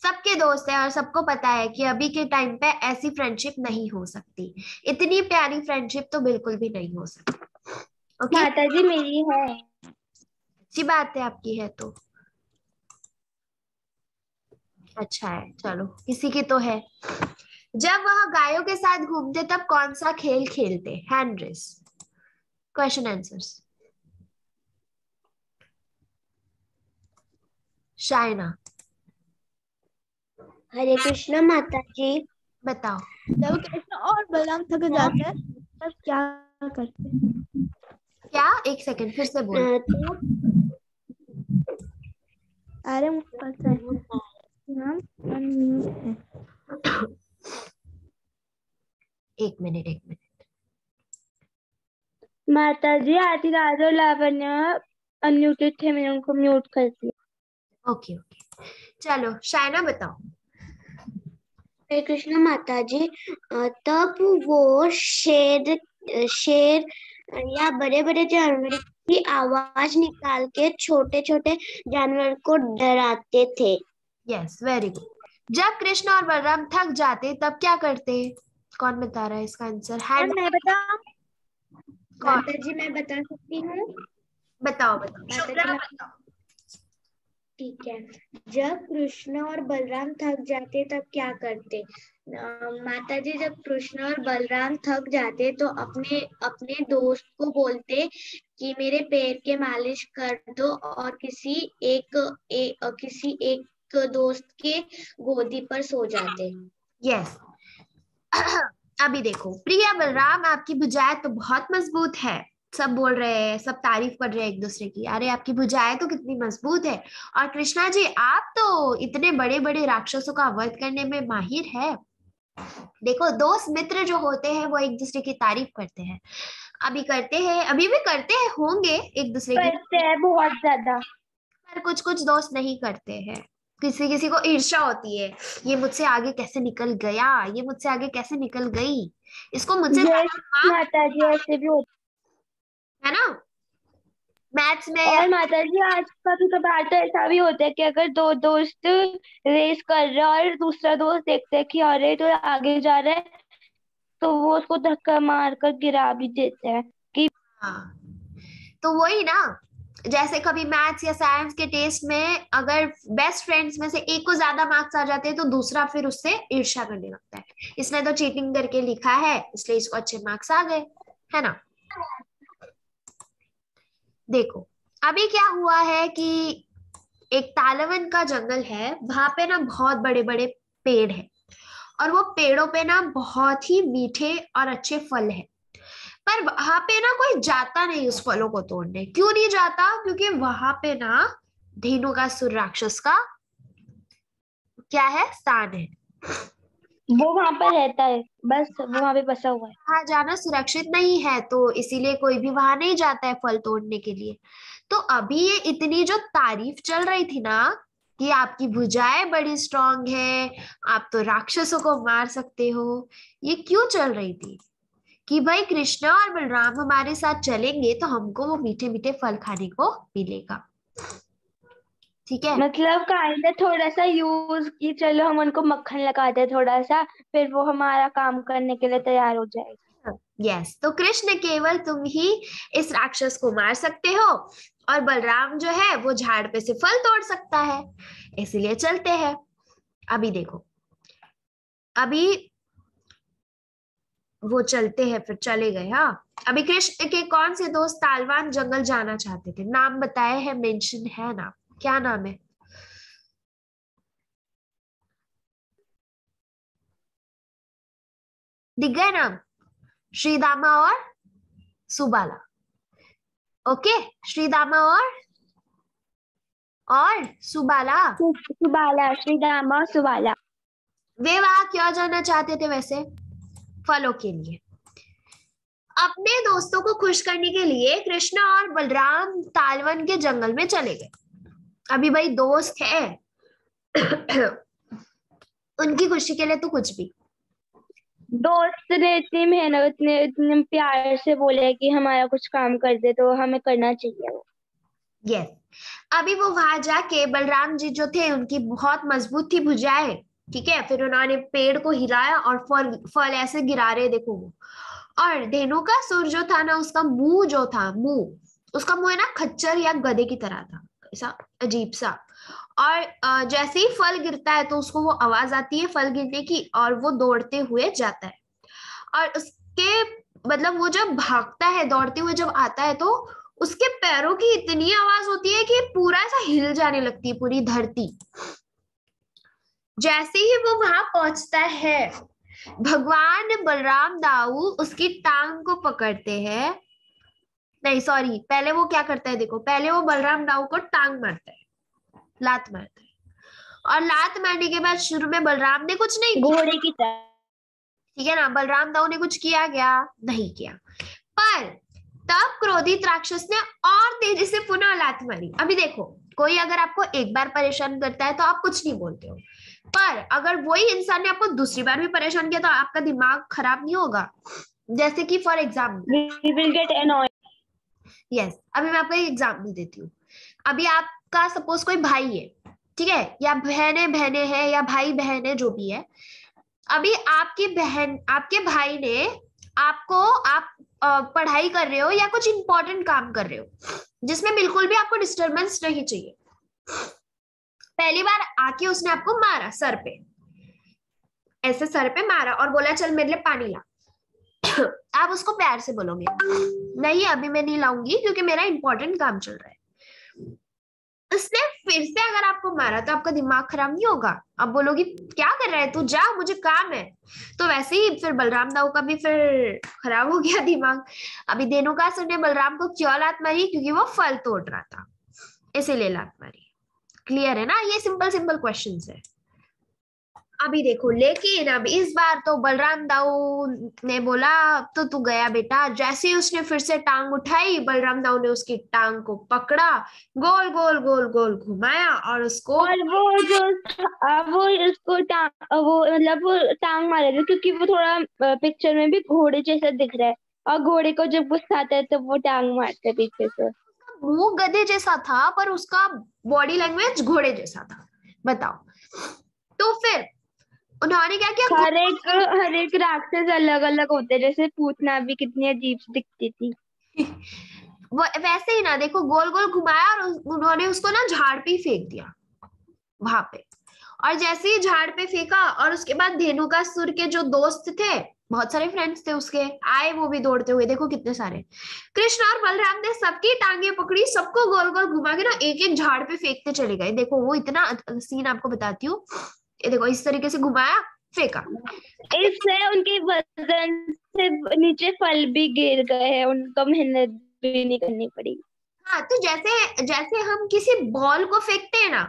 सबके दोस्त है और सबको पता है कि अभी के टाइम पे ऐसी फ्रेंडशिप नहीं हो सकती, इतनी प्यारी फ्रेंडशिप तो बिल्कुल भी नहीं हो सकती। ओके, माता जी मेरी है। अच्छी बात है, आपकी है तो अच्छा है। चलो, किसी की तो है। जब वह गायों के साथ घूमते तब कौन सा खेल खेलते? Hand race, question answers. Shaina. Hare Krishna माता जी। बताओ। जब कृष्ण और बलराम थक जाते हैं तब क्या करते हैं? क्या? एक सेकंड फिर से बोल। अरे मुझे पता है, नाम अनम्यूट है। एक मिनट। माता जी आदि राज और लावण्य अनम्यूटेड थे, मैंने उनको म्यूट कर दिया। ओके। चलो शायना बताओ। श्री कृष्ण माता जी, तब वो शेर या बड़े बड़े जानवर की आवाज निकाल के छोटे छोटे जानवर को डराते थे। Yes, very good. जब कृष्ण और बलराम थक जाते तब क्या करते? कौन बता रहा है इसका आंसर? हैंड मैं बताऊं? कौन? माता जी मैं बता सकती हूँ। बताओ। माता शुभ्रा जी बताओ। ठीक है। जब कृष्ण और बलराम थक जाते तब क्या करते? माता जी, जब कृष्ण और बलराम थक जाते तो अपने अपने दोस्त को बोलते कि मेरे पैर के मालिश कर दो, और किसी एक दोस्त के गोदी पर सो जाते। यस। अभी देखो प्रिया, बलराम आपकी भुजाएं तो बहुत मजबूत है। सब बोल रहे हैं, सब तारीफ कर रहे हैं एक दूसरे की। अरे आपकी भुजाएं तो कितनी मजबूत है। और कृष्णा जी आप तो इतने बड़े बड़े राक्षसों का वध करने में माहिर है। देखो दोस्त मित्र जो होते हैं वो एक दूसरे की तारीफ करते हैं। अभी करते हैं, अभी भी करते हैं, होंगे एक दूसरे की, करते हैं बहुत ज्यादा। पर कुछ कुछ दोस्त नहीं करते हैं। किसी किसी को ईर्ष्या होती है, ये मुझसे आगे कैसे निकल गया, ये मुझसे आगे कैसे निकल गई, इसको मुझसे यस ज्यादा माता जी, ऐसे भी होता है ना। मैथ्स में है। या और माता जी आज कभी कभार तो ऐसा भी होता है कि अगर दो दोस्त रेस कर रहे हैं और दूसरा दोस्त देखते हैं कि अरे तो आगे जा रहा है, तो वो उसको धक्का मार कर गिरा भी देते हैं कि हाँ, तो वही ना, जैसे कभी मैथ्स या साइंस के टेस्ट में अगर बेस्ट फ्रेंड्स में से एक को ज्यादा मार्क्स आ जाते हैं तो दूसरा फिर उससे ईर्ष्या करने लगता है। इसने तो चीटिंग करके लिखा है इसलिए इसको अच्छे मार्क्स आ गए, है ना। देखो अभी क्या हुआ है कि एक तालवन का जंगल है, वहां पे ना बहुत बड़े बड़े पेड़ है, और वो पेड़ों पे ना बहुत ही मीठे और अच्छे फल है। पर वहां पे ना कोई जाता नहीं उस फलों को तोड़ने। क्यों नहीं जाता? क्योंकि वहां पे ना धेनुकासुर राक्षस का क्या है, स्थान है। वो वहां पर रहता है, बस वो वहां पे बसा हुआ है। वहां जाना सुरक्षित नहीं है, तो इसीलिए कोई भी वहां नहीं जाता है फल तोड़ने के लिए। तो अभी ये इतनी जो तारीफ चल रही थी ना कि आपकी भुजाएं बड़ी स्ट्रांग है, आप तो राक्षसों को मार सकते हो, ये क्यों चल रही थी? कि भाई कृष्णा और बलराम हमारे साथ चलेंगे तो हमको वो मीठे मीठे फल खाने को मिलेगा। ठीक है। मतलब काइंड थोड़ा सा यूज कि चलो हम उनको मक्खन लगा दे थोड़ा सा, फिर वो हमारा काम करने के लिए तैयार हो जाएगा। यस, तो कृष्ण केवल तुम ही इस राक्षस को मार सकते हो, और बलराम जो है वो झाड़ पे से फल तोड़ सकता है, इसलिए चलते हैं। अभी देखो, अभी वो चलते हैं, फिर चले गए। हाँ, अभी कृष्ण के कौन से दोस्त तालवान जंगल जाना चाहते थे? नाम बताए हैं, मेंशन है नाम। क्या नाम है? दिख गए नाम? श्रीदामा और सुबाला। ओके, श्रीदामा और सुबाला। सुबाला, श्रीदामा और सुबाला। वे वहां क्यों जाना चाहते थे वैसे? फलों के लिए। अपने दोस्तों को खुश करने के लिए कृष्ण और बलराम तालवन के जंगल में चले गए। अभी भाई दोस्त है उनकी खुशी के लिए तो कुछ भी। दोस्त ने इतनी मेहनत, इतने प्यार से बोले कि हमारा कुछ काम कर दे, तो हमें करना चाहिए वो। यस, अभी वो वहां जाके बलराम जी जो थे उनकी बहुत मजबूत थी भुजाएं, ठीक है, फिर उन्होंने पेड़ को हिलाया और फल फल ऐसे गिरा रहे, देखो वो। और धेनुकासुर जो था ना, उसका मुंह जो था, उसका मुंह है ना खच्चर या गधे की तरह था, ऐसा अजीब सा। और जैसे ही फल गिरता है तो उसको वो आवाज आती है फल गिरने की, और वो दौड़ते हुए जाता है। और उसके मतलब वो जब भागता है, दौड़ते हुए जब आता है, तो उसके पैरों की इतनी आवाज होती है कि पूरा ऐसा हिल जाने लगती है पूरी धरती। जैसे ही वो वहां पहुंचता है भगवान बलराम दाऊ उसकी टांग को पकड़ते हैं, नहीं सॉरी, पहले वो क्या करता है देखो, पहले वो बलराम दाऊ को टांग मारता है, लात मारता है, और लात मारने के बाद शुरू में बलराम ने कुछ नहीं किया, घोड़े की तरह। ठीक है ना, बलराम दाऊ ने कुछ किया क्या, नहीं किया। पर तब क्रोधित राक्षस ने और तेजी से पुनः लात मारी। अभी देखो, कोई अगर आपको एक बार परेशान करता है तो आप कुछ नहीं बोलते हो, पर अगर वही इंसान ने आपको दूसरी बार भी परेशान किया तो आपका दिमाग खराब नहीं होगा। जैसे कि for example, We will get annoyed. Yes, अभी मैं आपको एक एग्जाम्पल देती हूँ। अभी आपका सपोज कोई भाई है, ठीक है, या बहने है, या भाई बहन है, जो भी है। अभी आपके भाई ने आपको, आप पढ़ाई कर रहे हो या कुछ इंपॉर्टेंट काम कर रहे हो जिसमें बिल्कुल भी आपको डिस्टरबेंस नहीं चाहिए, पहली बार आके उसने आपको मारा सर पे, ऐसे सर पे मारा और बोला चल मेरे लिए पानी ला। आप उसको प्यार से बोलोगे, नहीं अभी मैं नहीं लाऊंगी क्योंकि मेरा इंपॉर्टेंट काम चल रहा है। उसने फिर से अगर आपको मारा तो आपका दिमाग खराब नहीं होगा? अब बोलोगी क्या कर रहा है तू, जा मुझे काम है। तो वैसे ही फिर बलराम दाऊ का भी फिर खराब हो गया दिमाग। अभी धेनुकासुर ने बलराम को क्यों लात मारी, क्योंकि वो फल तोड़ रहा था, इसीलिए लात मारी। क्लियर है ना, ये सिंपल सिंपल क्वेश्चंस है। अभी देखो, लेकिन अब इस बार तो बलराम दाऊ ने बोला तो तू गया बेटा। जैसे ही उसने फिर से टांग उठाई, बलराम दाऊ ने उसकी टांग को पकड़ा, गोल गोल गोल गोल घुमाया और उसको, और वो उसको वो मतलब वो टांग मारे थे क्योंकि वो थोड़ा पिक्चर में भी घोड़े जैसा दिख रहा है, और घोड़े को जब गुस्सा आता है तो वो टांग मारते पीछे से। मुंह गधे जैसा था पर उसका बॉडी लैंग्वेज घोड़े जैसा था। बताओ, तो फिर उन्होंने क्या किया, हर एक राक्षस अलग अलग होते हैं, जैसे पूतना भी कितनी अजीब सी दिखती थी। वो वैसे ही ना, देखो गोल गोल घुमाया और उन्होंने उसको ना झाड़ पे फेंक दिया वहां पे। और जैसे ही झाड़ पे फेंका और उसके बाद धेनुकासुर के जो दोस्त थे, बहुत सारे फ्रेंड्स थे उसके, आए वो भी दौड़ते हुए, देखो कितने सारे। कृष्ण और बलराम ने सबकी टांगे पकड़ी, सबको गोल गोल घुमा के ना एक एक झाड़ पे फेंकते चले गए। देखो वो इतना सीन आपको बताती हूँ, ये देखो इस तरीके से घुमाया, फेंका। इससे उनके वजन से नीचे फल भी गिर गए हैं, उनको मेहनत भी नहीं करनी पड़ी। हाँ, तो जैसे जैसे हम किसी बॉल को फेंकते हैं ना,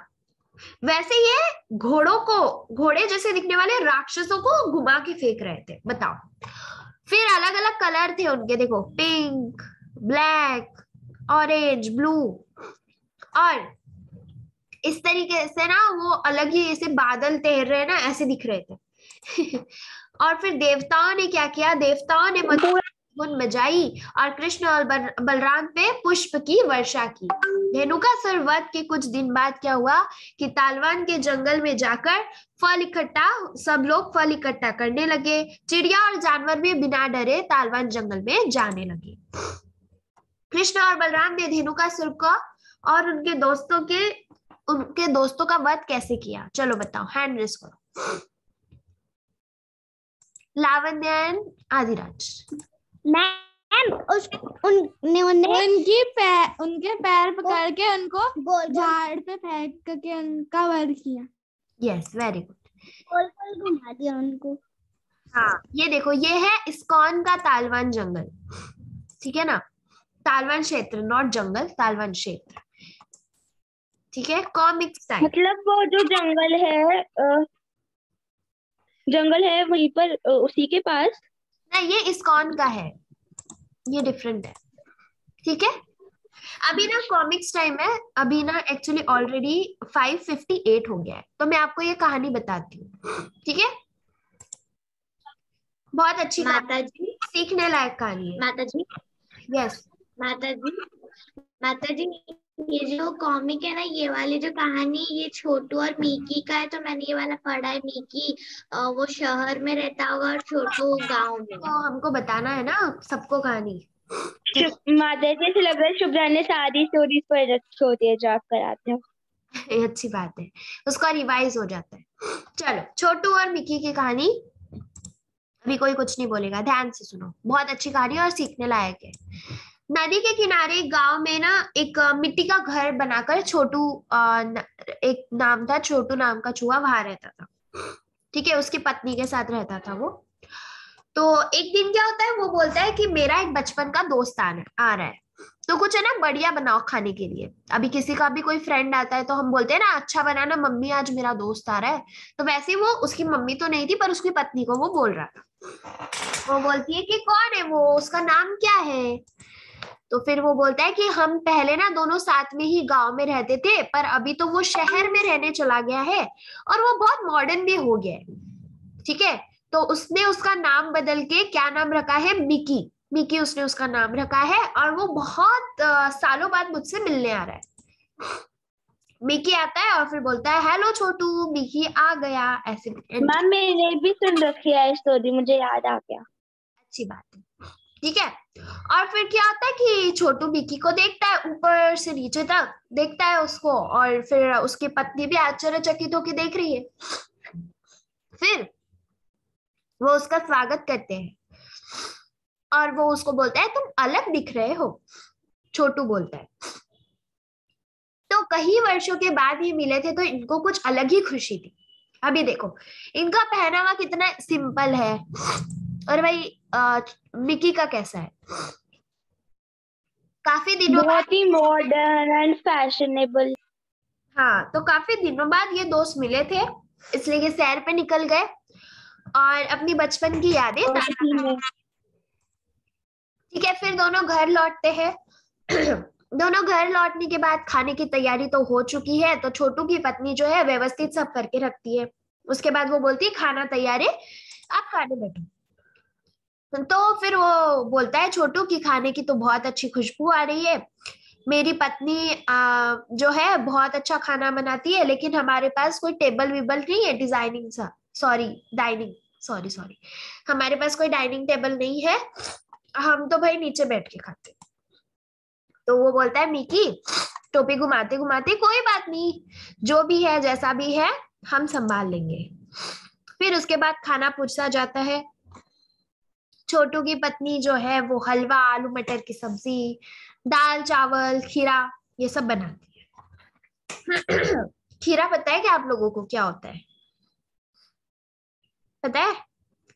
वैसे ये घोड़े जैसे दिखने वाले राक्षसों को घुमा के फेंक रहे थे। बताओ, फिर अलग अलग कलर थे उनके, देखो पिंक, ब्लैक, ऑरेंज, ब्लू, और इस तरीके से ना वो अलग ही ऐसे बादल तैर रहे ना, ऐसे दिख रहे थे। और फिर देवताओं ने क्या किया, देवताओं ने धुन बजाई और कृष्ण और बलराम पे पुष्प की वर्षा की। धेनुकासुर वध के कुछ दिन बाद क्या हुआ कि तालवान के जंगल में जाकर सब लोग फल इकट्ठा करने लगे। चिड़िया और जानवर भी बिना डरे तालवान जंगल में जाने लगे। कृष्ण और बलराम ने धेनुकासुर का और उनके दोस्तों का वध कैसे किया, चलो बताओ, हैंड रेस करो। लावण्य एंड आदिराज। मैम उनके पैर पकड़ के उनको झाड़ पे फेंक करके उनका वध किया। Yes, very good. गोल गोल घुमा दिया उनको। हाँ, ये देखो, ये है इस्कॉन का तालवान जंगल, ठीक है ना, तालवान क्षेत्र, नॉट जंगल, तालवान क्षेत्र, ठीक है। कॉमिक स्टाइल, मतलब वो जो जंगल है वहीं पर उसी के पास। नहीं ये इस्कॉन का है, ये डिफरेंट है, ठीक है। अभी ना कॉमिक्स टाइम है, अभी ना एक्चुअली ऑलरेडी 5:58 हो गया है, तो मैं आपको ये कहानी बताती हूँ, ठीक है। बहुत अच्छी माता जी, सीखने लायक कहानी है। माता जी, यस, माता जी, ये जो कॉमिक है ना, ये वाली जो कहानी, ये छोटू और मिकी का है। तो मैंने ये वाला पढ़ा है। मिकी वो शहर में रहता होगा और छोटू गांव में। तो हमको बताना है ना सबको कहानी। माता जी से लग रहा है शुभ्रा ने सारी स्टोरीज पर रखी होती है, जो आप कराते हो। ये अच्छी बात है, उसका रिवाइज हो जाता है। चलो, छोटू और मिकी की कहानी, अभी कोई कुछ नहीं बोलेगा, ध्यान से सुनो, बहुत अच्छी कहानी और सीखने लायक है। नदी के किनारे गांव में ना एक मिट्टी का घर बनाकर छोटू, एक नाम था छोटू नाम का चूहा वहां रहता था, ठीक है। उसकी पत्नी के साथ रहता था वो। तो एक दिन क्या होता है, वो बोलता है कि मेरा एक बचपन का दोस्त आ रहा है, तो कुछ है ना बढ़िया बनाओ खाने के लिए। अभी किसी का भी कोई फ्रेंड आता है तो हम बोलते हैं ना अच्छा बनाना मम्मी, आज मेरा दोस्त आ रहा है। तो वैसे ही वो, उसकी मम्मी तो नहीं थी पर उसकी पत्नी को वो बोल रहा था। वो बोलती है कि कौन है वो, उसका नाम क्या है। तो फिर वो बोलता है कि हम पहले ना दोनों साथ में ही गांव में रहते थे, पर अभी तो वो शहर में रहने चला गया है और वो बहुत मॉडर्न भी हो गया है। ठीक है, तो उसने उसका नाम बदल के क्या नाम रखा है, मिकी। मिकी उसने उसका नाम रखा है और वो बहुत सालों बाद मुझसे मिलने आ रहा है। मिकी आता है और फिर बोलता है हेलो छोटू, मिकी आ गया, ऐसे। मैम मैंने भी सुन रखी है स्टोरी, मुझे याद आ गया। अच्छी बात है, ठीक है। और फिर क्या होता है कि छोटू मिकी को देखता है, ऊपर से नीचे तक देखता है उसको, और फिर उसकी पत्नी भी आश्चर्यचकित होकर देख रही है। फिर वो उसका स्वागत करते हैं और वो उसको बोलता है तुम अलग दिख रहे हो, छोटू बोलता है। तो कई वर्षों के बाद ये मिले थे तो इनको कुछ अलग ही खुशी थी। अभी देखो इनका पहनावा कितना सिंपल है, और भाई मिकी का कैसा है, काफी दिनों बाद। बहुत ही मॉडर्न एंड फैशनेबल। हाँ, तो काफी दिनों बाद ये दोस्त मिले थे, इसलिए ये सैर पे निकल गए और अपनी बचपन की यादें ठीक है, फिर दोनों घर लौटते हैं। दोनों घर लौटने के बाद खाने की तैयारी तो हो चुकी है, तो छोटू की पत्नी जो है व्यवस्थित सब करके रखती है। उसके बाद वो बोलती है खाना तैयार है, आप खाने बैठो। तो फिर वो बोलता है छोटू की खाने की तो बहुत अच्छी खुशबू आ रही है, मेरी पत्नी जो है बहुत अच्छा खाना बनाती है, लेकिन हमारे पास कोई टेबल वेबल नहीं है, डिजाइनिंग सा, डाइनिंग, सॉरी, हमारे पास कोई डाइनिंग टेबल नहीं है, हम तो भाई नीचे बैठ के खाते। तो वो बोलता है मिकी टोपी घुमाते घुमाते, कोई बात नहीं, जो भी है जैसा भी है हम संभाल लेंगे। फिर उसके बाद खाना पूछा जाता है। छोटू की पत्नी जो है वो हलवा, आलू मटर की सब्जी, दाल चावल, खीरा, ये सब बनाती है। खीरा पता है क्या आप लोगों को क्या होता है, पता है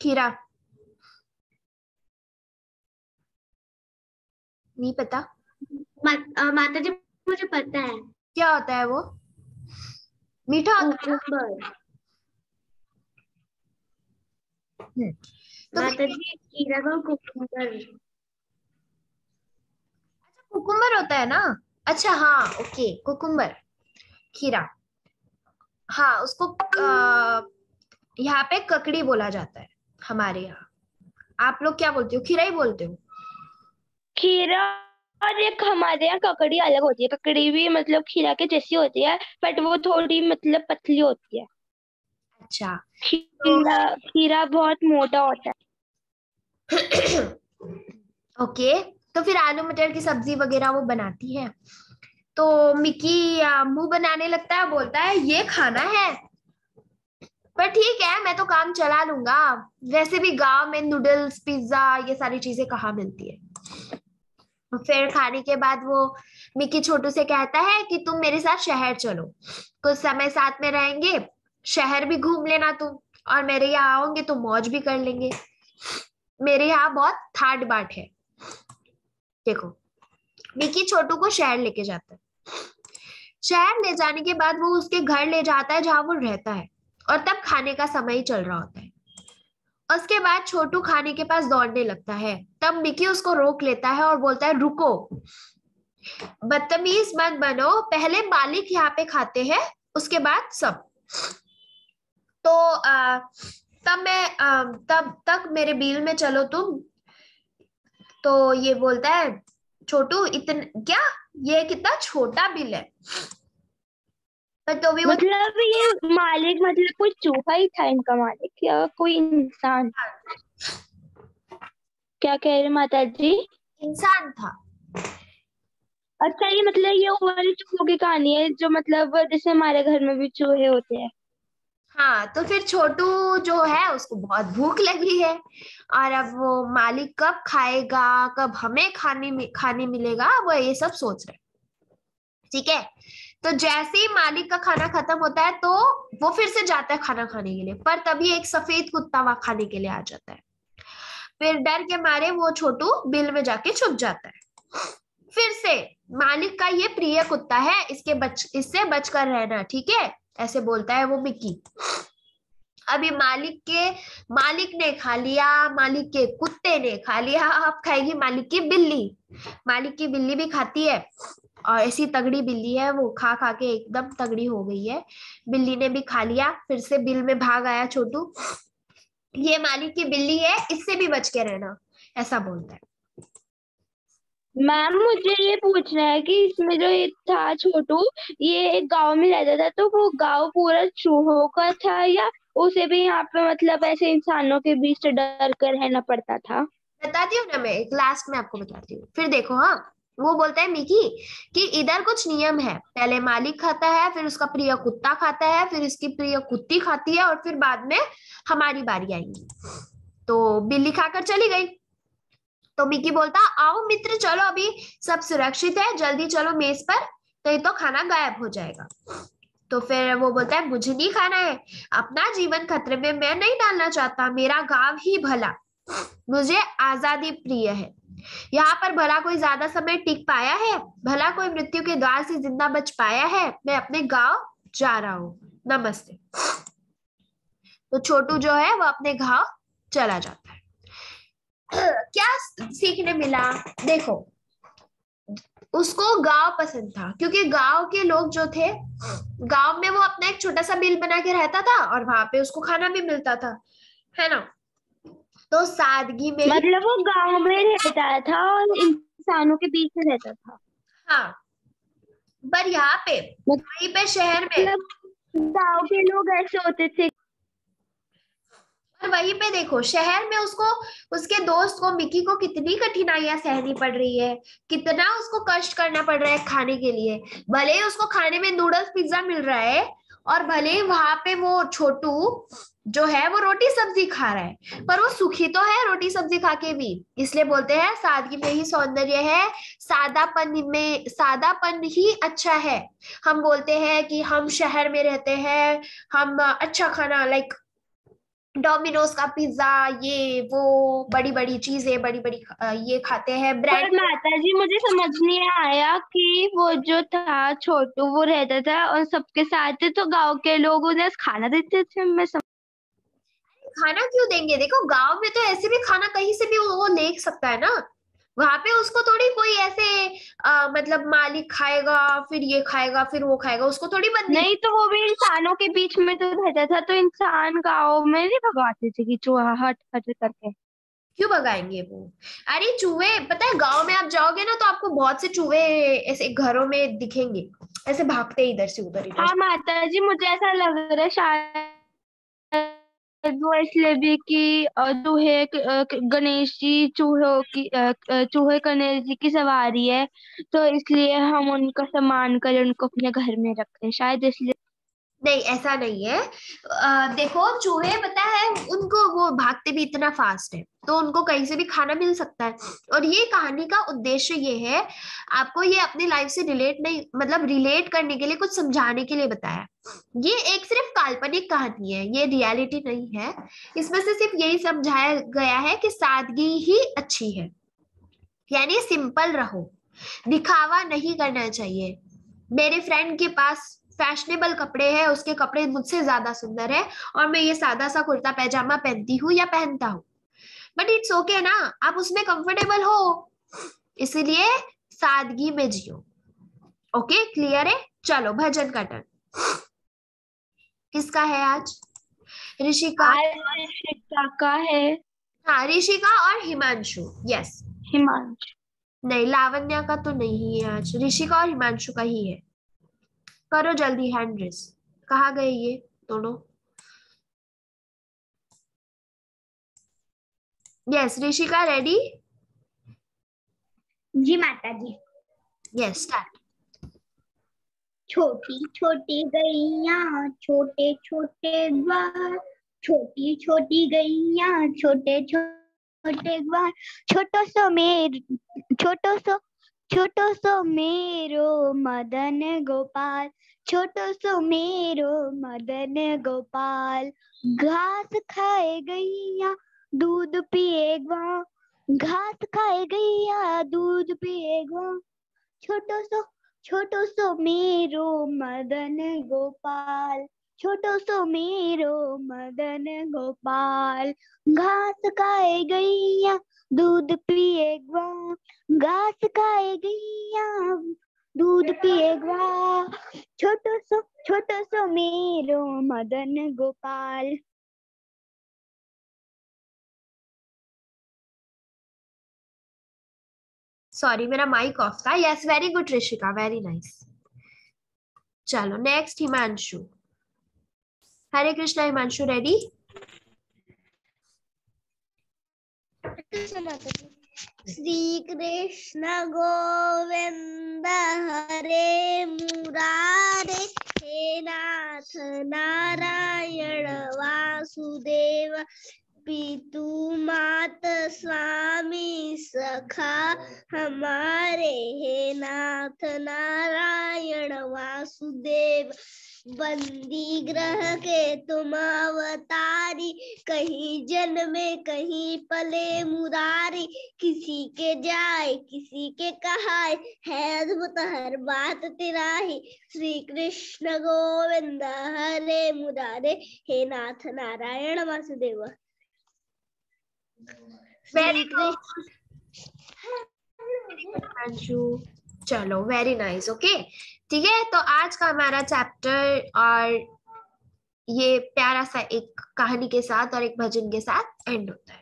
खीरा? नहीं पता? माता जी मुझे पता है। क्या होता है वो? मीठा होता है ना? तो माता जी खीरा को कुकुम्बर। कुकुम्बर होता है ना? अच्छा हाँ, ओके, कुकुम्बर, खीरा। हाँ, उसको यहाँ पे ककड़ी बोला जाता है हमारे यहाँ। आप लोग क्या बोलते हो, खीरा ही बोलते हो? खीरा और एक हमारे यहाँ ककड़ी अलग होती है। ककड़ी भी मतलब खीरा के जैसी होती है, बट वो थोड़ी मतलब पतली होती है। अच्छा, खीरा बहुत मोटा होता है। ओके। तो फिर आलू मटर की सब्जी वगैरह वो बनाती है, तो मिकी मुंह बनाने लगता है, बोलता है ये खाना है, पर ठीक है मैं तो काम चला लूंगा, वैसे भी गांव में नूडल्स पिज्जा ये सारी चीजें कहाँ मिलती है। फिर खाने के बाद वो मिकी छोटू से कहता है कि तुम मेरे साथ शहर चलो, कुछ समय साथ में रहेंगे, शहर भी घूम लेना तुम, और मेरे यहाँ आओगे तो मौज भी कर लेंगे, मेरे यहाँ बहुत ठाट बाट है। देखो मिकी छोटू को शहर लेके जाता है। शहर ले जाने के बाद वो उसके घर ले जाता है जहां वो रहता है, और तब खाने का समय ही चल रहा होता है। उसके बाद छोटू खाने के पास दौड़ने लगता है, तब मिकी उसको रोक लेता है और बोलता है रुको, बदतमीज मत बनो, पहले मालिक यहाँ पे खाते हैं उसके बाद सब। तो तब तक मेरे बिल में चलो तुम। तो ये बोलता है छोटू क्या, ये कितना छोटा बिल है, पर तो भी वो मतलब ये मालिक मतलब कोई चूहा ही था इनका मालिक या कोई इंसान? क्या कह रहे माता जी? इंसान था। अच्छा, ये मतलब ये वो वाली चूहों की कहानी है जो मतलब जैसे हमारे घर में भी चूहे होते हैं। हाँ, तो फिर छोटू जो है उसको बहुत भूख लगी है, और अब वो मालिक कब खाएगा, कब हमें खाने मिलेगा, वो ये सब सोच रहे। ठीक है, तो जैसे ही मालिक का खाना खत्म होता है तो वो फिर से जाता है खाना खाने के लिए, पर तभी एक सफेद कुत्ता वहां खाने के लिए आ जाता है। फिर डर के मारे वो छोटू बिल में जाके छुप जाता है। फिर से मालिक का ये प्रिय कुत्ता है, इससे बचकर रहना, ठीक है, ऐसे बोलता है वो मिकी। अभी मालिक ने खा लिया, मालिक के कुत्ते ने खा लिया, अब खाएगी मालिक की बिल्ली। मालिक की बिल्ली भी खाती है, और ऐसी तगड़ी बिल्ली है वो, खा खा के एकदम तगड़ी हो गई है। बिल्ली ने भी खा लिया, फिर से बिल में भाग आया छोटू, ये मालिक की बिल्ली है, इससे भी बच के रहना, ऐसा बोलता है। मैम मुझे ये पूछना है कि इसमें जो ये था छोटू, ये एक गांव में रहता था, तो वो गांव पूरा चूहों का था या उसे भी यहाँ पे मतलब ऐसे इंसानों के बीच से डर कर रहना पड़ता था? बताती हूँ ना मैं, एक लास्ट में आपको बताती हूँ, फिर देखो। हाँ, वो बोलता है मिकी कि इधर कुछ नियम है, पहले मालिक खाता है, फिर उसका प्रिय कुत्ता खाता है, फिर इसकी प्रिय कुत्ती खाती है, और फिर बाद में हमारी बारी आएगी। तो बिल्ली खाकर चली गई, तो मिकी बोलता आओ मित्र, चलो अभी सब सुरक्षित है, जल्दी चलो मेज पर, नहीं तो खाना गायब हो जाएगा। तो फिर वो बोलता है मुझे नहीं खाना है, अपना जीवन खतरे में मैं नहीं डालना चाहता, मेरा गांव ही भला, मुझे आजादी प्रिय है। यहाँ पर भला कोई ज्यादा समय टिक पाया है, भला कोई मृत्यु के द्वार से जिंदा बच पाया है, मैं अपने गांव जा रहा हूँ, नमस्ते। तो छोटू जो है वो अपने गांव चला जाता है। क्या सीखने मिला? देखो, उसको गांव पसंद था, क्योंकि गांव के लोग जो थे, गांव में वो अपना एक छोटा सा बिल बना के रहता था, और वहां पे उसको खाना भी मिलता था, है ना। तो सादगी में मतलब वो गांव में रहता था और इंसानों के बीच में रहता था। हाँ, पर यहाँ पे वहीं पे शहर में, मतलब गांव के लोग ऐसे होते थे। और वहीं पे देखो शहर में उसको, उसके दोस्त को, मिकी को कितनी कठिनाइयां सहनी पड़ रही है, कितना उसको कष्ट करना पड़ रहा है खाने के लिए। भले ही उसको खाने में नूडल्स पिज्जा मिल रहा है, और भले ही वहां पे वो छोटू जो है वो रोटी सब्जी खा रहा है, पर वो सुखी तो है रोटी सब्जी खा के भी। इसलिए बोलते हैं सादगी में ही सौंदर्य है, सादापन ही अच्छा है। हम बोलते हैं कि हम शहर में रहते हैं, हम अच्छा खाना लाइक डोमिनोज का पिज्जा, ये वो बड़ी बड़ी चीजें, बड़ी बड़ी ये खाते हैं, पर ब्रांड। माताजी मुझे समझ नहीं आया कि वो जो था छोटू वो रहता था और सबके साथ, तो गांव के लोग उन्हें खाना देते थे। खाना क्यों देंगे? देखो गांव में तो ऐसे भी खाना कहीं से भी वो ले सकता है ना, वहां पे उसको थोड़ी कोई ऐसे मतलब मालिक खाएगा फिर ये खाएगा फिर वो खाएगा, उसको थोड़ी बंदी। नहीं तो वो भी इंसानों के बीच में तो रहता था, तो इंसान गांव में नहीं भगाते थे कि चूहा हट हट करके? क्यों भगाएंगे वो? अरे चूहे, पता है गांव में आप जाओगे ना तो आपको बहुत से चूहे ऐसे घरों में दिखेंगे, ऐसे भागते इधर से उधर इधर हाँ से। माताजी मुझे ऐसा लग रहा है शायद वो इसलिए भी कि चूहे गणेश जी चूहे गणेश जी की सवारी है, तो इसलिए हम उनका सम्मान करें, उनको अपने घर में रखें, शायद इसलिए। नहीं ऐसा नहीं है। देखो चूहे पता है उनको, वो भागते भी इतना फास्ट है, तो उनको कहीं से भी खाना मिल सकता है। और ये कहानी का उद्देश्य ये है, आपको ये अपनी लाइफ से रिलेट नहीं, मतलब रिलेट करने के लिए, कुछ समझाने के लिए बताया। ये एक सिर्फ काल्पनिक कहानी है, ये रियलिटी नहीं है। इसमें से सिर्फ यही समझाया गया है कि सादगी ही अच्छी है, यानी सिंपल रहो, दिखावा नहीं करना चाहिए। मेरे फ्रेंड के पास फैशनेबल कपड़े हैं, उसके कपड़े मुझसे ज्यादा सुंदर है, और मैं ये सादा सा कुर्ता पैजामा पहनती हूँ या पहनता हूँ, बट इट्स ओके ना, आप उसमें कंफर्टेबल हो, इसलिए सादगी में जियो। ओके क्लियर है? चलो भजन का टर्न किसका है आज? ऋषिका। आज ऋषिका का है। हाँ ऋषिका और हिमांशु, यस। हिमांशु। नहीं लावण्या का तो नहीं है आज, ऋषिका और हिमांशु का ही है। करो जल्दी हैंड रेस, कहाँ गए ये दोनों? Yes Rishika ready? जी माता जी। Yes start. छोटी छोटी गैया छोटे छोटे द्वार, छोटी छोटी गैया छोटे छोटे द्वार, छोटो सो मेरो मदन गोपाल, छोटो सो मेरो मदन गोपाल, घास खाए गैया दूध पिएगा, घास खाए गैया, दूध पिएगा, छोटो सो मेरो मदन गोपाल, छोटो सो मेरो मदन गोपाल, घास खाए गैया, दूध पिएगा, घास खाए गैया, दूध पिएगा, छोटो सो मेरो मदन गोपाल। सॉरी मेरा माइक ऑफ था। Yes very good Rishika, very nice. चलो नेक्स्ट हिमांशु। हरे कृष्णा हिमांशु, रेडी? श्री कृष्ण गोविंद हरे मुरारे, हे नाथ नारायण वासुदेव, पितु मात स्वामी सखा हमारे, हे नाथ नारायण वासुदेव, बंदी ग्रह के तुम अवतारी, कहीं जन्मे कहीं पले मुरारी, किसी के जाए किसी के कहाए, है अद्भुत हर बात तेरा ही, श्री कृष्ण गोविंद हरे मुरारे, हे नाथ नारायण वासुदेव। वेरी गुड हिमांशु, चलो वेरी नाइस। ओके ठीक है, तो आज का हमारा चैप्टर और ये प्यारा सा एक कहानी के साथ और एक भजन के साथ एंड होता है।